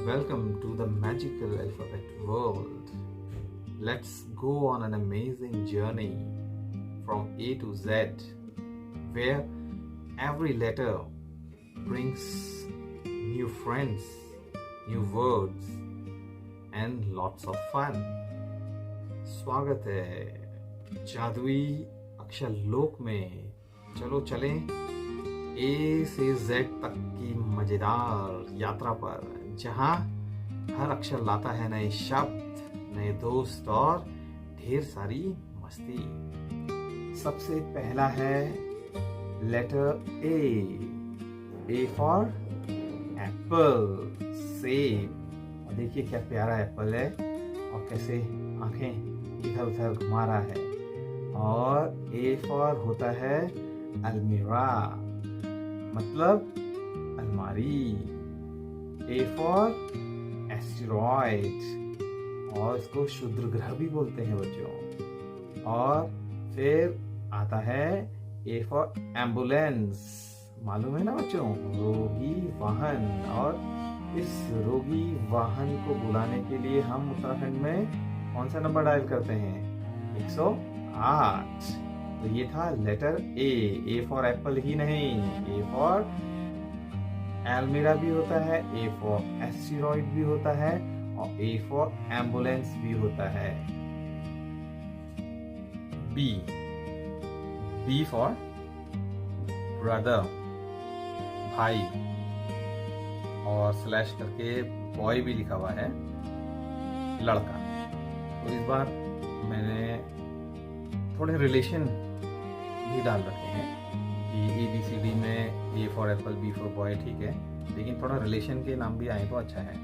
Welcome to the magical alphabet world. Let's go on an amazing journey from A to Z, where every letter brings new friends, new words, and lots of fun. स्वागत है जादुई अक्षर लोक में। चलो चलें ए से Z तक की मजेदार यात्रा पर, जहां हर अक्षर लाता है नए शब्द, नए दोस्त और ढेर सारी मस्ती। सबसे पहला है लेटर ए फॉर एप्पल, सेब। और देखिए क्या प्यारा एप्पल है और कैसे आंखें इधर उधर घुमा रहा है। और ए फॉर होता है अलमीरा, मतलब अलमारी। ए फॉर एस्टेरॉइड, और इसको क्षुद्र ग्रह भी बोलते हैं बच्चों। और फिर आता है ए फॉर एम्बुलेंस, मालूम है ना बच्चों, रोगी वाहन। और इस रोगी वाहन को बुलाने के लिए हम उत्तराखंड में कौन सा नंबर डायल करते हैं? 108। तो ये था लेटर ए फॉर एप्पल ही नहीं, ए फॉर एल्मीरा भी होता है, ए फॉर एस्टेरॉइड भी होता है, और ए फॉर एम्बुलेंस भी होता है। बी फॉर ब्रदर, भाई, और स्लैश करके बॉय भी लिखा हुआ है, लड़का। तो इस बार मैंने थोड़े रिलेशन भी डाल रखे हैं कि ABCD में A for apple, B for boy, ठीक है, लेकिन थोड़ा रिलेशन के नाम भी आए तो अच्छा है।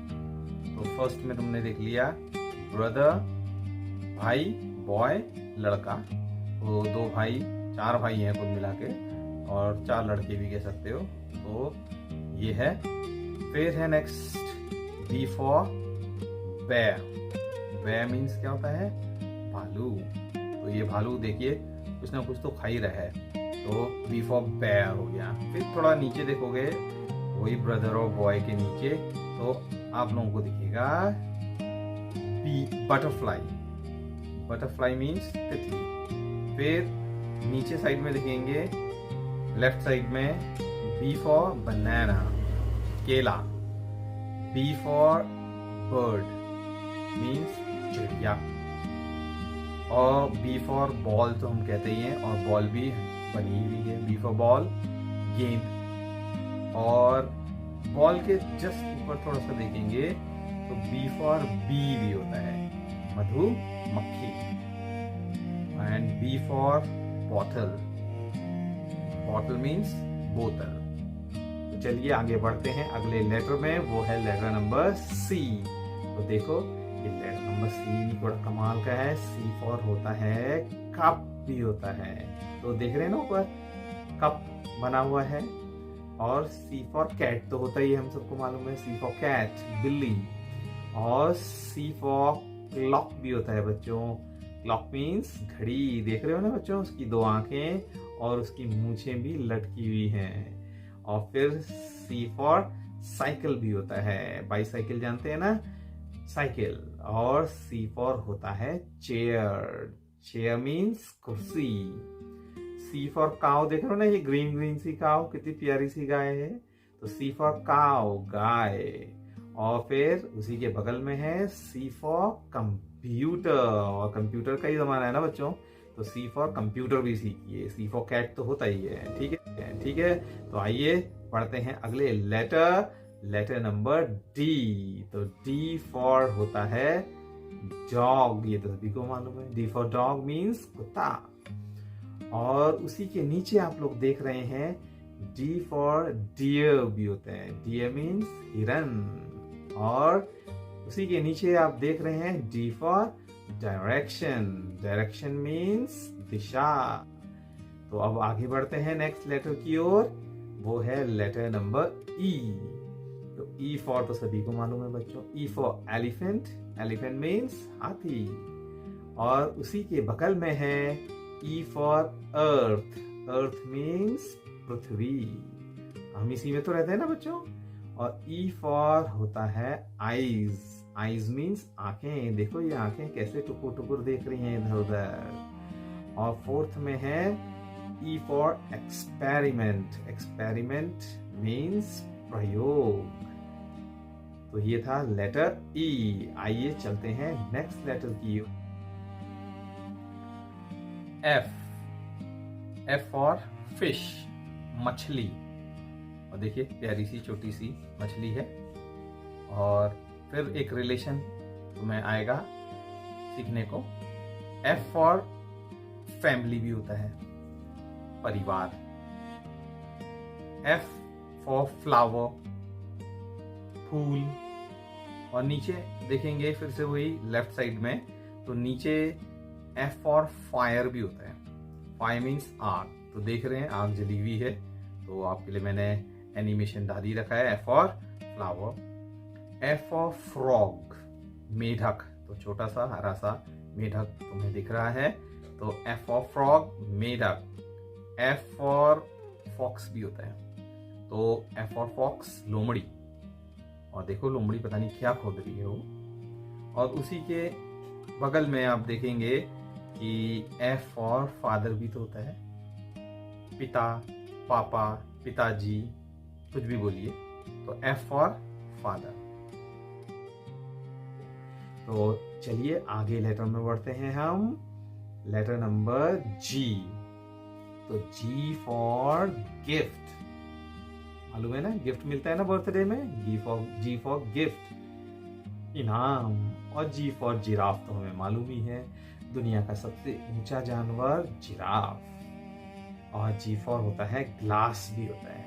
तो फर्स्ट में तुमने देख लिया ब्रदर, भाई, बॉय, लड़का। तो 2 भाई, 4 भाई हैं कुल मिला के, और 4 लड़के भी कह सकते हो। तो ये है। फिर है next B for bear. Bear means क्या होता है? भालू। तो ये भालू देखिए कुछ ना कुछ तो खा ही रहा है, तो बी फॉर बेयर हो गया। फिर थोड़ा नीचे देखोगे, वही ब्रदर और बॉय के नीचे, तो आप लोगों को दिखेगा बी बटरफ्लाई। बटरफ्लाई मीन्स तितली। फिर नीचे साइड में देखेंगे, लेफ्ट साइड में बी फॉर बनाना, केला। बी फॉर बर्ड मीन्स चिड़िया। और बी फॉर बॉल तो हम कहते ही हैं, और बॉल भी बनी हुई है। बी फॉर बॉल, गेंद। और बॉल के जस्ट ऊपर थोड़ा सा देखेंगे तो बी फॉर बी भी होता है, मधुमक्खी। And B for bottle, bottle means बोतल। तो चलिए आगे बढ़ते हैं अगले लेटर में, वो है लेटर नंबर सी। तो देखो ये लेटर नंबर सी भी बड़ा कमाल का है। सी फॉर होता है कप भी होता है। तो देख रहे हैं ना ऊपर कप बना हुआ है। और सी फॉर कैट तो होता ही है, हम सबको मालूम है, सी फॉर कैट, बिल्ली। और सी फॉर क्लॉक भी होता है बच्चों। क्लॉक मीन्स घड़ी। देख रहे हो ना बच्चों, उसकी 2 आंखें और उसकी मूछें भी लटकी हुई हैं। और फिर सी फॉर साइकिल भी होता है, बाईसाइकिल जानते हैं ना, साइकिल। और सी फॉर होता है चेयर। चेयर मीन्स कुर्सी। सी फॉर काव, देख रहे हो ना, ये ग्रीन ग्रीन सी काव, कितनी प्यारी सी गाय है। तो सी फॉर काव, गाय। और फिर उसी के बगल में है सी फॉर कंप्यूटर, और कंप्यूटर का ही जमाना है ना बच्चों, तो सी फॉर कंप्यूटर भी सीखिए। सी फॉर कैट तो होता ही है, ठीक है, ठीक है। तो आइए पढ़ते हैं अगले लेटर, लेटर नंबर डी। तो डी फॉर होता है डॉग, ये तो सभी को मालूम है। डी फॉर डॉग मीन्स कुत्ता। और उसी के नीचे आप लोग देख रहे हैं डी फॉर डियर भी होता है। डियर मीन्स हिरन। और उसी के नीचे आप देख रहे हैं D for direction. Direction means दिशा। तो अब आगे बढ़ते हैं नेक्स्ट लेटर की ओर, वो है लेटर नंबर ई। तो ई फॉर तो सभी को मालूम है बच्चों, E for elephant. Elephant means हाथी। और उसी के बगल में है E for earth. Earth means पृथ्वी। हम इसी में तो रहते हैं ना बच्चों। और ई फॉर होता है आईज। आईज मीन्स आंखें। देखो ये आंखें कैसे टुकुर टुकुर देख रही हैं इधर उधर। और फोर्थ में है E for experiment. Experiment means प्रयोग। तो ये था लेटर ई। आइए चलते हैं नेक्स्ट लेटर की। एफ। एफ फॉर फिश, मछली। और देखिए प्यारी सी छोटी सी मछली है। और फिर एक रिलेशन तुम्हें आएगा सीखने को। एफ फॉर फैमिली भी होता है, परिवार। एफ फॉर फ्लावर, फूल। और नीचे देखेंगे फिर से वही लेफ्ट साइड में, तो नीचे एफ फॉर फायर भी होता है। फायर मीन्स आग। तो देख रहे हैं आग जली हुई है, तो आपके लिए मैंने एनिमेशन डाल ही रखा है। F for flower. F for frog, मेढक। तो छोटा सा हरा सा मेढक तुम्हें दिख रहा है, तो एफ फॉर फ्रॉग, मेढक। एफ फॉर फॉक्स भी होता है, तो एफ फॉर फॉक्स, लोमड़ी। और देखो लोमड़ी पता नहीं क्या खोद रही है वो। और उसी के बगल में आप देखेंगे कि एफ फॉर फादर भी तो होता है, पिता, पापा, पिताजी, कुछ भी बोलिए। तो एफ फॉर फादर। तो चलिए आगे लेटर में बढ़ते हैं हम। लेटर नंबर जी। तो जी फॉर गिफ्ट। मालूम है ना, गिफ्ट मिलता है ना बर्थडे में। जी फॉर गिफ्ट, इनाम। और जी फॉर जिराफ तो हमें मालूम ही है, दुनिया का सबसे ऊंचा जानवर जिराफ। और जी फॉर होता है ग्लास भी होता है,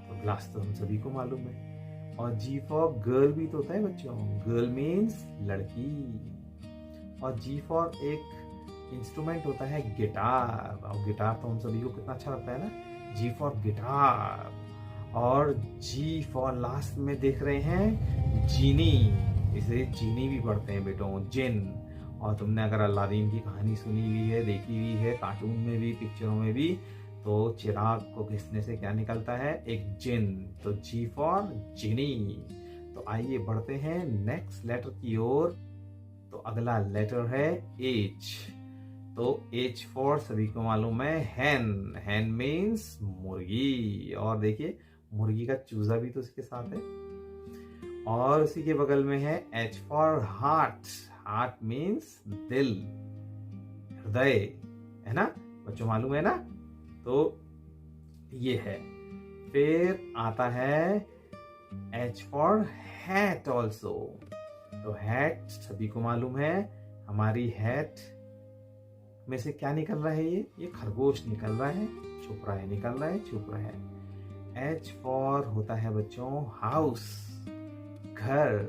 तो ग्लास तो हम सभी को मालूम है। और जी फॉर गर्ल भी तो होता है बच्चों, गर्ल मीन्स लड़की। और जी फॉर एक इंस्ट्रूमेंट होता है गिटार, और गिटार तो हम सभी को कितना अच्छा लगता है ना, जी फॉर गिटार। और जी फॉर लास्ट में देख रहे हैं जीनी, इसे जीनी भी पढ़ते हैं बेटों, जिन। और तुमने अगर अलादीन की कहानी सुनी हुई है, देखी हुई है, कार्टून में भी, पिक्चरों में भी, तो चिराग को घिसने से क्या निकलता है, एक जिन। तो जी फॉर जिनी। तो आइए बढ़ते हैं नेक्स्ट लेटर की ओर। तो अगला लेटर है एच। तो एच फॉर सभी को मालूम है हैन। हैन मीन्स मुर्गी। और देखिए मुर्गी का चूजा भी तो इसके साथ है। और उसी के बगल में है H for heart. Heart means दिल, हृदय, है ना बच्चों, मालूम है ना। तो ये है। फिर आता है एच फॉर हैट ऑल्सो। तो हैट सभी को मालूम है, हमारी हैट में से क्या निकल रहा है, ये खरगोश निकल रहा है, छुप रहा है, निकल रहा है, छुप रहा है। एच फॉर होता है बच्चों हाउस, घर,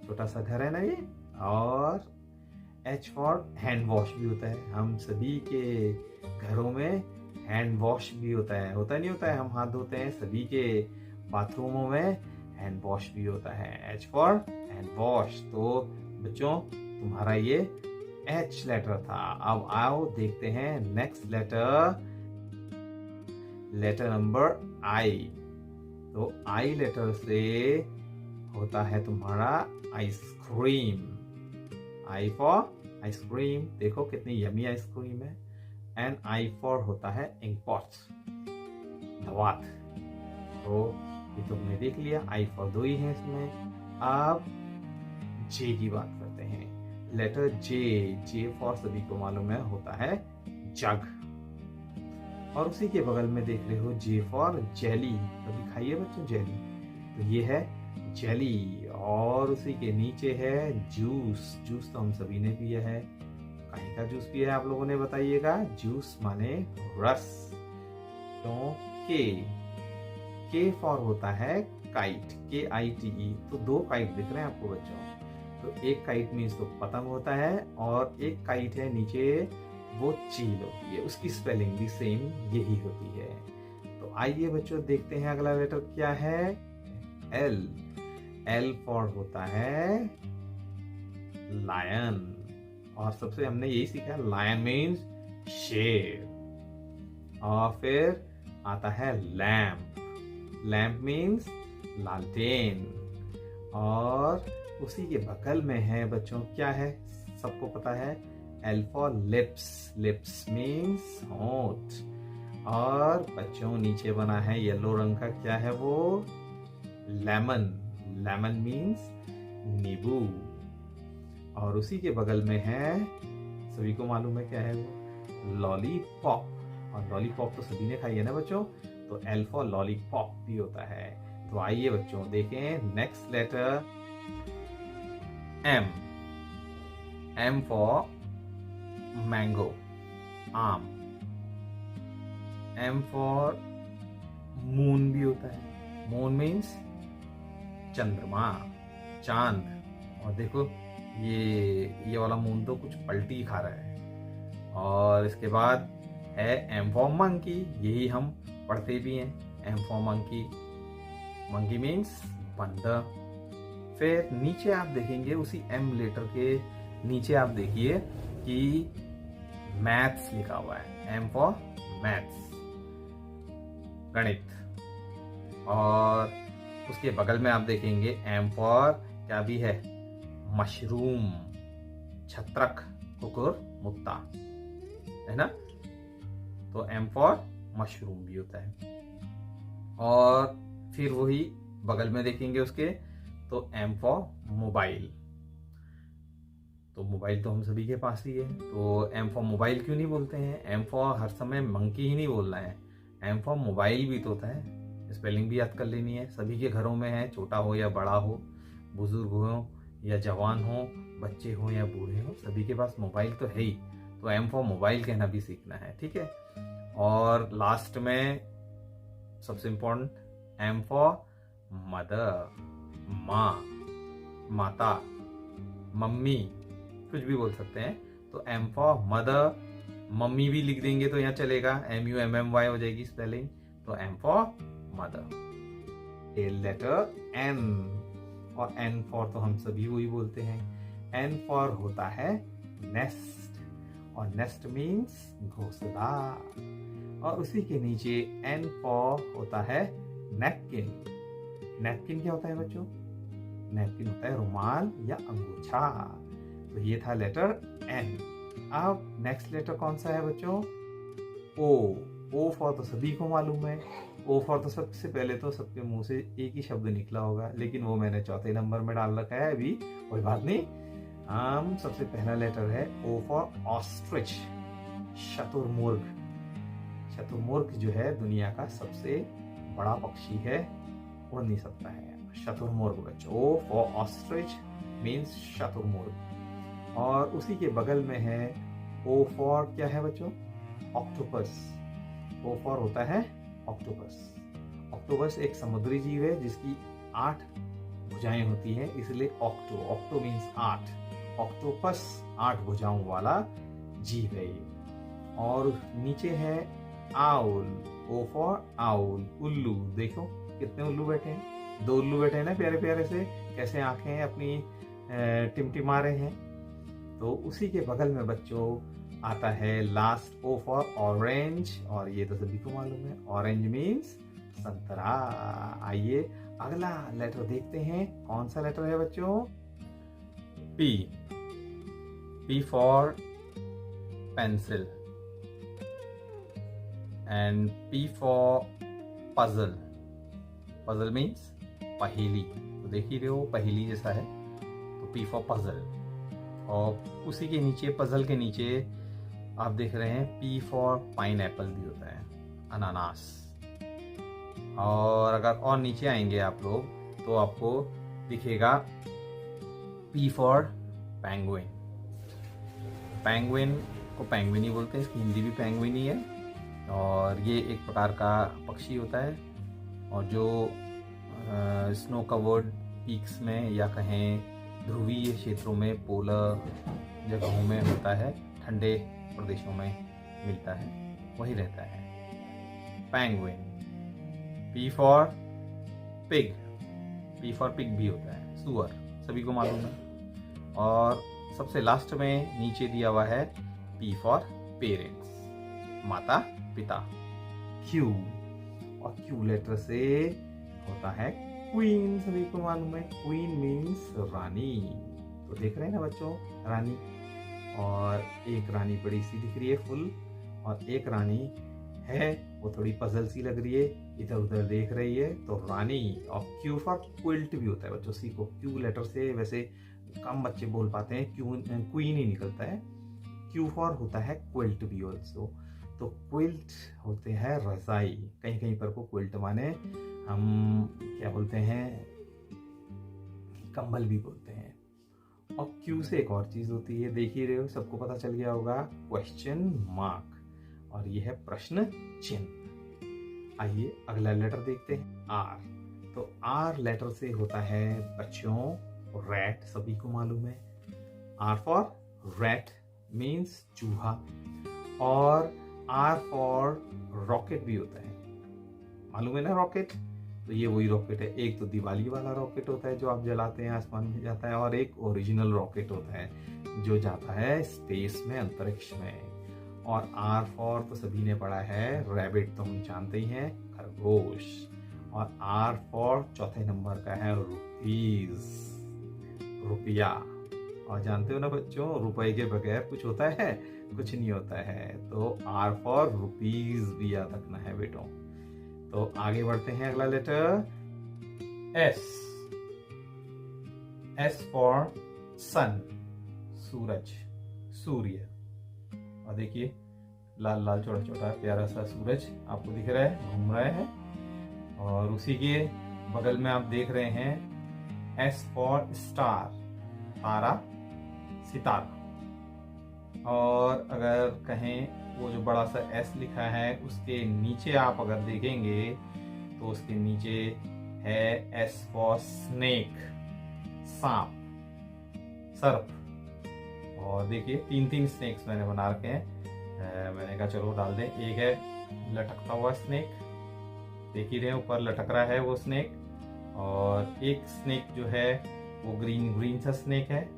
छोटा सा घर है ना ये। और एच फॉर हैंड वॉश भी होता है, हम सभी के घरों में हैंड वॉश भी होता है। होता नहीं होता है, हम हाथ धोते हैं, सभी के बाथरूमों में हैंड वॉश भी होता है। H for hand wash. तो बच्चों तुम्हारा ये एच लेटर था। अब आओ देखते हैं नेक्स्ट लेटर, लेटर नंबर आई। तो आई लेटर से होता है तुम्हारा आइसक्रीम। आई फॉर आइसक्रीम, देखो कितनी यमी आइसक्रीम है। एंड आई फॉर होता है इंक पॉट, दवात। तो ये तो हमने देख लिया, आई फॉर दो ही है इसमें। अब जे की बात करते हैं। Letter J. जे फॉर सभी को मालूम है होता है जग। और उसी के बगल में देख रहे हो जे फॉर जेली। कभी खाइए बच्चों जेली, तो ये है जेली। और उसी के नीचे है जूस। जूस तो हम सभी ने पिया है, कहीं का जूस पिया है आप लोगों ने बताइएगा। जूस माने रस। तो के फॉर होता है काइट, KITE। तो दो काइट दिख रहे हैं आपको बच्चों। तो एक काइट मीन्स तो पतंग होता है, और एक काइट है नीचे, वो चील होती है, उसकी स्पेलिंग भी सेम यही होती है। तो आइए बच्चों देखते हैं अगला लेटर क्या है, एल। एल फॉर होता है लायन। और सबसे हमने यही सीखा, लायन मीन्स शेर। और फिर आता है लैम्प। लैम्प मीन्स लालटेन। और उसी के बगल में है बच्चों, क्या है सबको पता है, L for lips. Lips means होंठ। और बच्चों नीचे बना है येलो रंग का, क्या है वो, लेमन। लेमन मीन्स नींबू। और उसी के बगल में है, सभी को मालूम है क्या है वो, लॉलीपॉप। और लॉलीपॉप तो सभी ने खाई है ना बच्चों, तो L फॉर लॉलीपॉप भी होता है। तो आइए बच्चों देखें next letter, M। M for mango, आम। M फॉर मून भी होता है। मून मीन्स चंद्रमा, चांद। और देखो ये वाला मून तो कुछ पलटी खा रहा है। और इसके बाद है M फॉर मंकी, यही हम पढ़ते भी हैं, M for monkey. Monkey means बंदर। फिर नीचे आप देखेंगे उसी M लेटर के नीचे आप देखिए कि मैथ्स लिखा हुआ है, M फॉर मैथ्स, गणित। और उसके बगल में आप देखेंगे M फॉर क्या भी है, मशरूम, छत्रक, कुकुर, मुत्ता, है ना। तो M फॉर मशरूम भी होता है। और फिर वही बगल में देखेंगे उसके, तो M फॉर मोबाइल। तो मोबाइल तो हम सभी के पास ही है, तो M फॉर मोबाइल क्यों नहीं बोलते हैं, M फॉर हर समय मंकी ही नहीं बोलना है, M फॉर मोबाइल भी तो होता है। स्पेलिंग भी याद कर लेनी है, सभी के घरों में है, छोटा हो या बड़ा हो, बुजुर्ग हो या जवान हो, बच्चे हो या बूढ़े हो, सभी के पास मोबाइल तो है ही। तो M फॉर मोबाइल कहना भी सीखना है, ठीक है। और लास्ट में सबसे इम्पोर्टेंट M फॉर मदर, माँ, माता, मम्मी, कुछ भी बोल सकते हैं। तो M फॉर मदर, मम्मी भी लिख देंगे तो यहाँ चलेगा, MUMMY हो जाएगी स्पेलिंग। तो M for mother. A letter N, और N फॉर तो हम सभी वही बोलते हैं। N फॉर होता है नेस्ट, और नेस्ट मीन्स घोंसला। और उसी के नीचे N फॉर होता है नैपकिन। नैपकिन क्या होता है बच्चों, नैपकिन होता है रुमाल या अंगोछा। तो ये था लेटर N। अब नेक्स्ट लेटर कौन सा है बच्चों, O। O फॉर तो सभी को मालूम है। O फॉर तो सबसे पहले तो सबके मुंह से एक ही शब्द निकला होगा, लेकिन वो मैंने चौथे नंबर में डाल रखा है अभी, कोई बात नहीं। हम सबसे पहला लेटर है O फॉर ऑस्ट्रिच, शतुरमुर्ग। शतुरमुर्ग जो है दुनिया का सबसे बड़ा पक्षी है, उड़ नहीं सकता है, शतुरमुर्ग बच्चों। O फॉर ऑस्ट्रिच मीन्स शतुरमुर्ग। और उसी के बगल में है O फॉर क्या है बच्चों, ऑक्टोपस। O फॉर होता है ऑक्टोपस। ऑक्टोपस एक समुद्री जीव है जिसकी 8 भुजाएं होती हैं, इसलिए ऑक्टो मीन्स 8। ऑक्टोपस 8 भुजाओं वाला जीव है ये। और नीचे है आउल, O फॉर आउल, उल्लू। देखो कितने उल्लू बैठे हैं, 2 उल्लू बैठे हैं ना प्यारे प्यारे से, कैसे आंखें अपनी टिमटिमा रहे हैं। तो उसी के बगल में बच्चों आता है लास्ट O फॉर ऑरेंज, और ये तो सभी को मालूम है, ऑरेंज मीन्स संतरा। आइए अगला लेटर देखते हैं, कौन सा लेटर है बच्चों, P। P for pencil, and P for puzzle. Puzzle means पहेली, तो देख ही रहे हो पहेली जैसा है, तो P फॉर पजल। और उसी के नीचे, पजल के नीचे आप देख रहे हैं P फॉर पाइनएप्पल भी होता है, अनानास। और अगर और नीचे आएंगे आप लोग तो आपको दिखेगा P फॉर पेंगुइन। पेंगुइन को पेंगुइन ही बोलते हैं, इसकी हिंदी भी पेंगुइन ही है। और ये एक प्रकार का पक्षी होता है, और जो स्नो कवर्ड पीक्स में या कहें ध्रुवीय क्षेत्रों में, पोलर जगहों में होता है, ठंडे प्रदेशों में मिलता है, वही रहता है penguin. P for pig, P for pig भी होता है, सुअर, सभी को मालूम है। और सबसे लास्ट में नीचे दिया हुआ है P फॉर पेरेंट्स, माता पिता। Q, और Q लेटर से होता है क्वीन सभी को मालूम है, क्वीन मीन्स रानी। तो देख रहे हैं ना बच्चों, रानी, और एक रानी बड़ी सी दिख रही है फुल, और एक रानी है वो थोड़ी पजल सी लग रही है, इधर उधर देख रही है, तो रानी। और क्यू फॉर क्विल्ट भी होता है बच्चों, सीखो, क्यू लेटर से वैसे कम बच्चे बोल पाते हैं, क्वीन ही निकलता है। क्यू फॉर होता है क्विल्ट भी ऑल्सो। तो क्विल्ट होते हैं रजाई, कहीं कहीं पर को क्विल्ट माने हम क्या बोलते हैं, कंबल भी बोलते हैं। और क्यू से एक और चीज होती है, देख ही रहे हो, सबको पता चल गया होगा, क्वेश्चन मार्क, और ये है प्रश्न चिन्ह। आइए अगला लेटर देखते हैं, आर। तो आर लेटर से होता है बच्चों रैट, सभी को मालूम है। आर फॉर रैट मीन्स चूहा, और आर फॉर रॉकेट भी होता है, मालूम है ना रॉकेट। तो ये वही रॉकेट है, एक तो दिवाली वाला रॉकेट होता है जो आप जलाते हैं, आसमान में जाता है, और एक ओरिजिनल रॉकेट होता है जो जाता है स्पेस में, अंतरिक्ष में। और आर फॉर तो सभी ने पढ़ा है, रैबिट तो हम जानते ही हैं, खरगोश। और आर फॉर चौथे नंबर का है रुपीज, रुपया। और जानते हो ना बच्चों, रुपए के बगैर कुछ होता है, कुछ नहीं होता है। तो आर फॉर रुपीज भी याद रखना है बेटों। तो आगे बढ़ते हैं, अगला लेटर एस। एस फॉर सन, सूरज, सूर्य। और देखिए लाल लाल छोटा छोटा प्यारा सा सूरज आपको दिख रहा है, घूम रहा है। और उसी के बगल में आप देख रहे हैं एस फॉर स्टार, तारा, सितारा। और अगर कहें वो जो बड़ा सा एस लिखा है उसके नीचे आप अगर देखेंगे तो उसके नीचे है एस फॉर स्नेक, सांप, सर्प। और देखिए तीन तीन स्नेक्स मैंने बना रखे हैं, मैंने कहा चलो डाल दें। एक है लटकता हुआ स्नेक, देख ही रहे हैं ऊपर लटक रहा है वो स्नेक। और एक स्नेक जो है वो ग्रीन ग्रीन सा स्नेक है,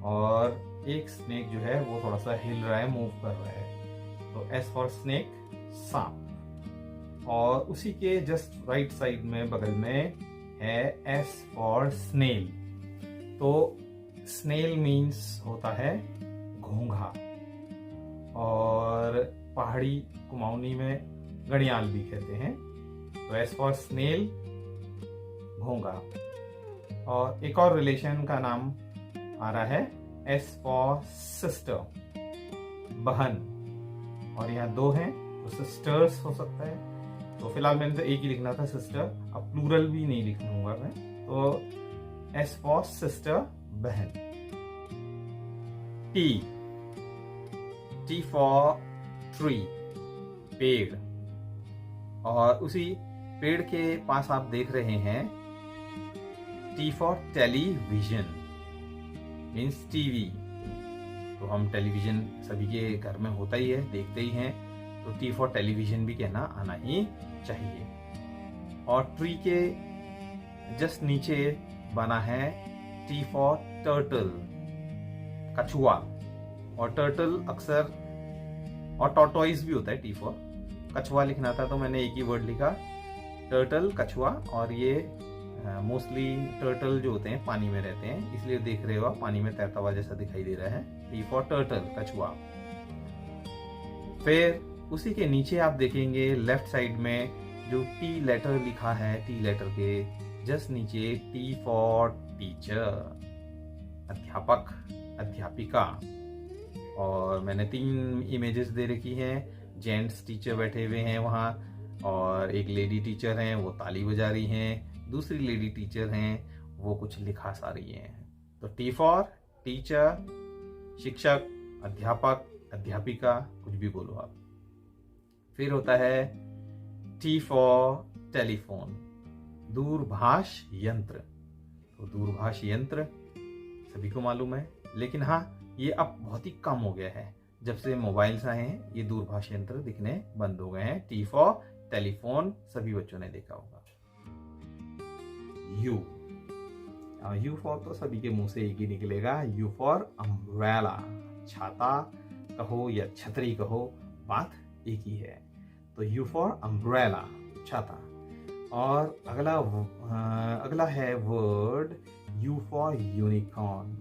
और एक स्नेक जो है वो थोड़ा सा हिल रहा है, मूव कर रहा है। तो एस फॉर स्नेक, सांप। और उसी के जस्ट राइट साइड में बगल में है एस फॉर स्नेल। तो स्नेल मीन्स होता है घोंघा, और पहाड़ी कुमाऊनी में घड़ियाल भी कहते हैं। तो एस फॉर स्नेल, घोंघा। और एक और रिलेशन का नाम आ रहा है एस फॉर सिस्टर, बहन। और यहाँ दो हैं तो सिस्टर्स हो सकता है, तो फिलहाल मैंने तो एक ही लिखना था सिस्टर, अब प्लूरल भी नहीं लिखूंगा मैं। तो एस फॉर सिस्टर, बहन। टी, टी फॉर ट्री, पेड़। और उसी पेड़ के पास आप देख रहे हैं T for television means TV. तो हम टेलीविजन सभी के घर में होता ही है, देखते ही हैं, तो टी फॉर टेलीविजन भी कहना आना ही चाहिए। और ट्री के जस्ट नीचे बना है टी फॉर टर्टल, कछुआ। और टर्टल अक्सर, और टॉर्टोइज भी होता है टी फॉर। कछुआ लिखना था तो मैंने एक ही वर्ड लिखा, टर्टल, कछुआ। और ये मोस्टली टर्टल जो होते हैं पानी में रहते हैं, इसलिए देख रहे हो आप पानी में तैरता हुआ जैसा दिखाई दे रहा है। टी फॉर टर्टल, कछुआ। फिर उसी के नीचे आप देखेंगे लेफ्ट साइड में जो टी लेटर लिखा है, टी लेटर के जस्ट नीचे टी फॉर टीचर, अध्यापक, अध्यापिका। और मैंने 3 इमेजेस दे रखी हैं, जेंट्स टीचर बैठे हुए हैं वहाँ, और एक लेडी टीचर हैं वो ताली बजा रही हैं, दूसरी लेडी टीचर हैं वो कुछ लिखा सा रही हैं। तो टी फॉर टीचर, शिक्षक, अध्यापक, अध्यापिका, कुछ भी बोलो आप। फिर होता है टी फॉर टेलीफोन, दूरभाष यंत्र। तो दूरभाष यंत्र सभी को मालूम है, लेकिन हाँ ये अब बहुत ही कम हो गया है, जब से मोबाइल्स आए हैं ये दूरभाष यंत्र दिखने बंद हो गए हैं। टी फॉर टेलीफोन सभी बच्चों ने देखा होगा। यू, यू फॉर तो सभी के मुंह से एक ही निकलेगा, यू फॉर अम्ब्रेला, छाता कहो या छतरी कहो, बात एक ही है। तो यू फॉर अम्ब्रेला, छाता। और अगला है वर्ड यू फॉर यूनिकॉर्न।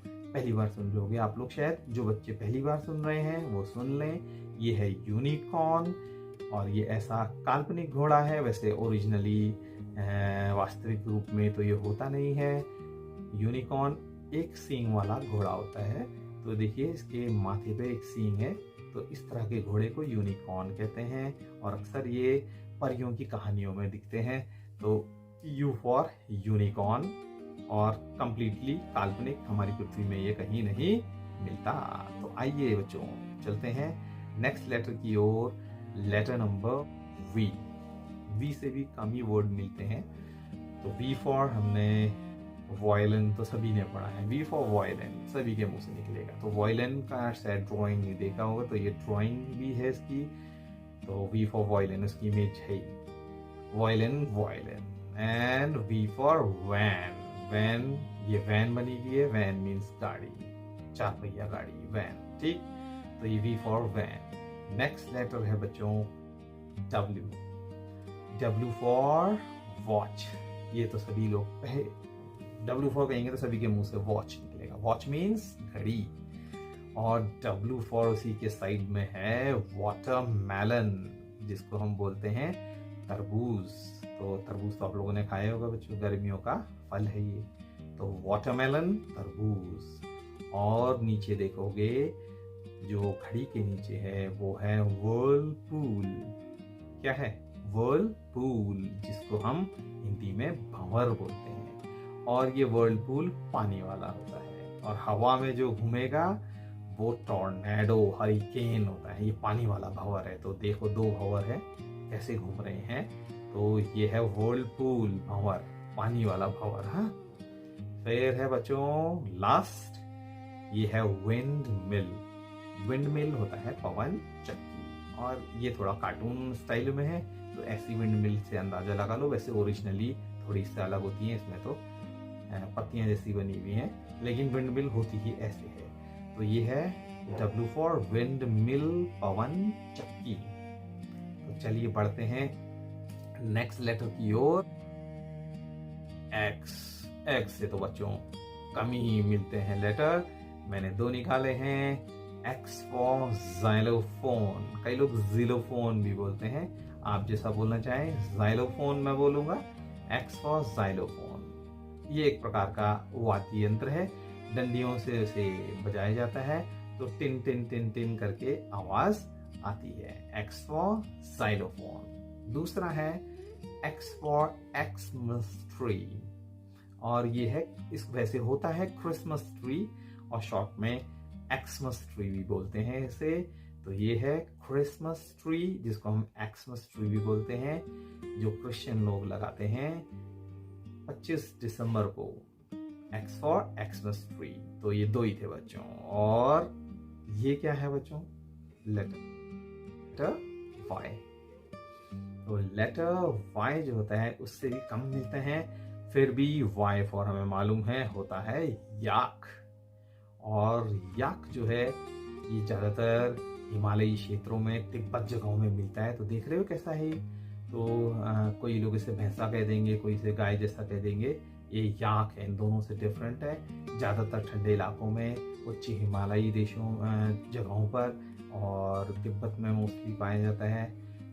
पहली बार सुन लोगे आप लोग शायद, जो बच्चे पहली बार सुन रहे हैं वो सुन लें। ये है यूनिकॉर्न और ये ऐसा काल्पनिक घोड़ा है, वैसे ओरिजिनली वास्तविक रूप में तो ये होता नहीं है। यूनिकॉर्न एक सींग वाला घोड़ा होता है। तो देखिए इसके माथे पे एक सींग है, तो इस तरह के घोड़े को यूनिकॉर्न कहते हैं और अक्सर ये परियों की कहानियों में दिखते हैं। तो यू फॉर यूनिकॉर्न और कंप्लीटली काल्पनिक, हमारी पृथ्वी में ये कहीं नहीं मिलता। तो आइए बच्चों चलते हैं नेक्स्ट लेटर की ओर। Letter number V. वी से भी कम ही वर्ड मिलते हैं। तो वी फॉर हमने वॉयलिन तो सभी ने पढ़ा है, वी फॉर वॉयलिन सभी के मुंह से निकलेगा। तो वॉयलिन का शायद ड्राइंग नहीं देखा होगा, तो ये ड्राइंग भी है इसकी। तो वी फॉर वॉयलिन उसकी इमेज है, violin violin. And V for van. Van, ये वैन बनी हुई है, वैन मीन्स गाड़ी, 4 पहिया गाड़ी, वैन, ठीक। तो ये V for van. Next letter है बच्चों डब्ल्यू। W for watch. ये तो सभी लोग डब्ल्यू फॉर कहेंगे तो सभी के मुंह से वॉच निकलेगा, वॉच मीन्स घड़ी। और डब्ल्यू फॉर उसी के साइड में है वाटरमेलन, जिसको हम बोलते हैं तरबूज। तो तरबूज तो आप लोगों ने खाया होगा बच्चों, गर्मियों का फल है ये। तो वाटरमेलन, तरबूज। और नीचे देखोगे जो घड़ी के नीचे है वो है व्हर्लपूल। क्या है? व्हर्लपूल, जिसको हम हिंदी में भंवर बोलते हैं। और ये व्हर्लपूल पानी वाला होता है और हवा में जो घूमेगा वो टॉर्नेडो, हरिकेन होता है। ये पानी वाला भंवर है। तो देखो 2 भंवर है कैसे घूम रहे हैं। तो ये है व्हर्लपूल भंवर, पानी वाला भंवर। हाँ, फिर है बच्चों लास्ट, ये है विंड मिल। विंड मिल होता है पवन चक्की, और ये थोड़ा कार्टून स्टाइल में है, तो ऐसी विंड मिल से अंदाजा लगा लो। वैसे ओरिजिनली थोड़ी सी अलग होती है, इसमें तो पत्तियां जैसी बनी हुई हैं, लेकिन विंड मिल होती ही ऐसे है। तो ये है W फॉर विंड मिल, पवन चक्की। तो चलिए बढ़ते हैं नेक्स्ट लेटर की ओर। एक्स। एक्स से तो बच्चों कम ही मिलते हैं लेटर, मैंने 2 निकाले हैं। X for xylophone. कई लोग जिलोफोन भी बोलते हैं, आप जैसा बोलना चाहें। जाइलोफोन मैं बोलूंगा, एक्स फॉर जाइलोफोन। ये एक प्रकार का वाद्य यंत्र है, डंडियों से उसे बजाया जाता है, तो टिन टिन टिन टिन करके आवाज आती है। X for xylophone. दूसरा है एक्स फॉर एक्समस ट्री, और ये है, इस वैसे होता है क्रिसमस ट्री और शॉर्ट में एक्समस ट्री भी बोलते हैं इसे। तो ये है क्रिसमस ट्री, जिसको हम एक्समस ट्री भी बोलते हैं, जो क्रिश्चियन लोग लगाते हैं 25 दिसंबर को। X for Xmas tree. तो ये 2 ही थे बच्चों। और ये क्या है बच्चों? Letter Y. तो लेटर वाई जो होता है उससे भी कम मिलते हैं, फिर भी वाई फॉर हमें मालूम है होता है याक। और याक जो है ये ज्यादातर हिमालयी क्षेत्रों में, तिब्बत जगहों में मिलता है। तो देख रहे हो कैसा है। तो कोई लोग इसे भैंसा कह देंगे, कोई इसे गाय जैसा कह देंगे। ये याक है, इन दोनों से डिफरेंट है। ज्यादातर ठंडे इलाकों में, उच्च हिमालयी देशों जगहों पर और तिब्बत में मोस्टली पाया जाता है।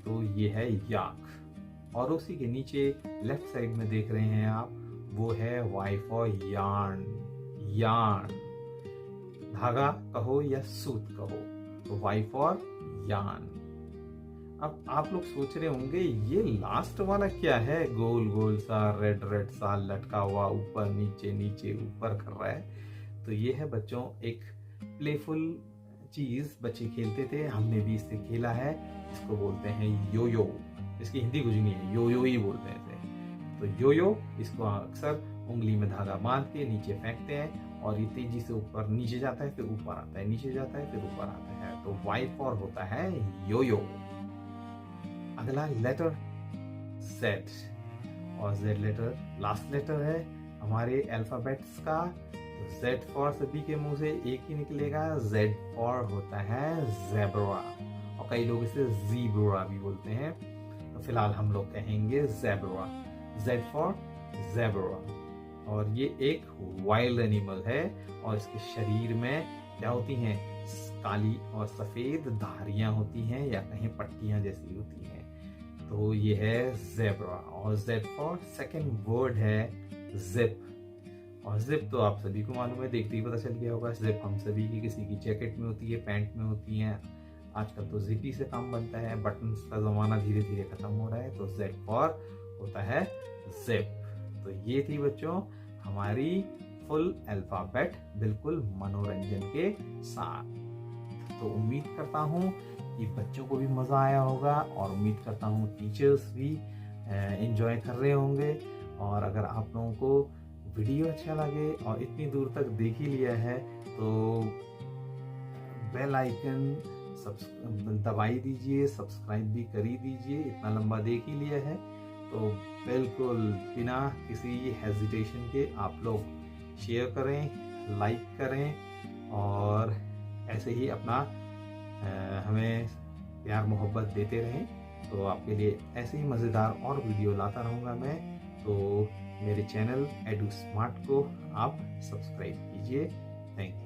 तो ये है याक। और उसी के नीचे लेफ्ट साइड में देख रहे हैं आप, वो है वाई फॉर यार्न। यार्न, धागा कहो या सूत कहो, तो वाई फॉर यार्न। अब आप लोग सोच रहे होंगे ये लास्ट वाला क्या है, गोल गोल सा रेड रेड सा लटका हुआ, ऊपर नीचे नीचे ऊपर कर रहा है। तो ये है बच्चों एक प्लेफुल चीज, बच्चे खेलते थे, हमने भी इससे खेला है। इसको बोलते हैं यो यो। इसकी हिंदी कुछ नहीं है, यो यो ही बोलते हैं इसे। तो यो यो, इसको अक्सर उंगली में धागा बांध के नीचे फेंकते हैं और ये तेजी से ऊपर नीचे जाता है, फिर ऊपर आता है, नीचे जाता है, फिर ऊपर आता है। तो वाई फॉर होता है यो यो। अगला लेटर Z, और Z लेटर लास्ट लेटर है हमारे अल्फाबेट्स का। तो Z फॉर सभी के मुंह से एक ही निकलेगा, Z फॉर होता है ज़ेब्रा, और कई लोग इसे ज़ीब्रा भी बोलते हैं। तो फिलहाल हम लोग कहेंगे ज़ेब्रा, Z फॉर ज़ेब्रा। और ये एक वाइल्ड एनिमल है और इसके शरीर में क्या होती हैं, काली और सफेद धारियां होती हैं या कहीं पट्टियां जैसी होती हैं। तो ये है ज़ेब्रा। और Z फॉर सेकंड वर्ड है जिप। और जिप तो आप सभी को मालूम है, देखते ही पता चल गया होगा। जिप हम सभी की किसी की जैकेट में होती है, पैंट में होती है। आजकल तो जिप ही से काम बनता है, बटन्स का जमाना धीरे धीरे खत्म हो रहा है। तो Z फॉर होता है जिप। तो ये थी बच्चों हमारी फुल अल्फाबेट, बिल्कुल मनोरंजन के साथ। तो उम्मीद करता हूँ कि बच्चों को भी मज़ा आया होगा और उम्मीद करता हूँ टीचर्स भी एंजॉय कर रहे होंगे। और अगर आप लोगों को वीडियो अच्छा लगे और इतनी दूर तक देख ही लिया है तो बेल आइकन दबाई दीजिए, सब्सक्राइब भी करी दीजिए। इतना लंबा देख ही लिया है तो बिल्कुल बिना किसी हेजिटेशन के आप लोग शेयर करें, लाइक करें और ऐसे ही अपना हमें प्यार मोहब्बत देते रहें। तो आपके लिए ऐसे ही मज़ेदार और वीडियो लाता रहूँगा मैं। तो मेरे चैनल एडू स्मार्ट को आप सब्सक्राइब कीजिए। Thank you.